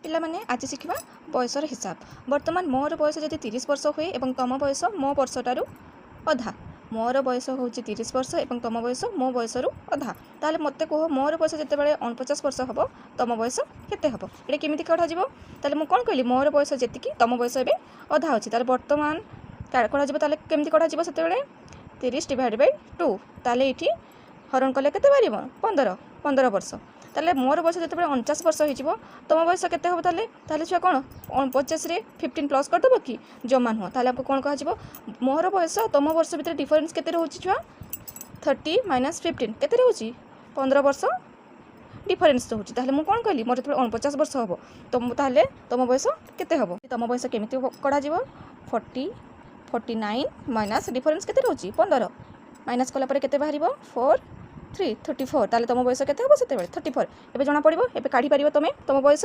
पिला माने आज शिखा बयसर हिसाब। बर्तमान मोर बयस जदि 30 वर्ष हुए और तुम बयस मो वर्षटारू अधा। मोर बयस हूँ 30 वर्ष और तुम बयस मो बयस अधा। ताले मत कह मोर बयस जिते 49 वर्ष हम तुम बयस केते हम ये केमी कढ़ा ताले मुझे कौन कहली मोर बयस जी तुम बयस ए अधा अच्छी ताले बर्तमान कढ़ा केमी कढ़ा से 30 डिवाइड बाय 2 ताले ये हरण कले के 15 वर्ष ताले मोर बयस जो 49 वर्ष हो तुम बयस के हम ताले छुआ कौन 50 रे 15 प्लस करदेव कि जमा नुह ताले आपको कौन कह मोर बयस तुम वर्ष भितर डिफरेन्स के रोचे छुआ 30 माइनस 15 के रोचे 15 वर्ष डिफरेन्स रोचे ताले मुझे कौन कहली मोर जो 49 वर्ष हम तुम बयस के हम तुम बयस केमी कढ़ा 49 माइनस डिफरेन्स के रोचे 15 माइनस कलापर के बाहर 4 3 34 ताले तुम बयस के हम से 34 एवं जना पड़ो ए काढ़ी पार तुम तुम बयस।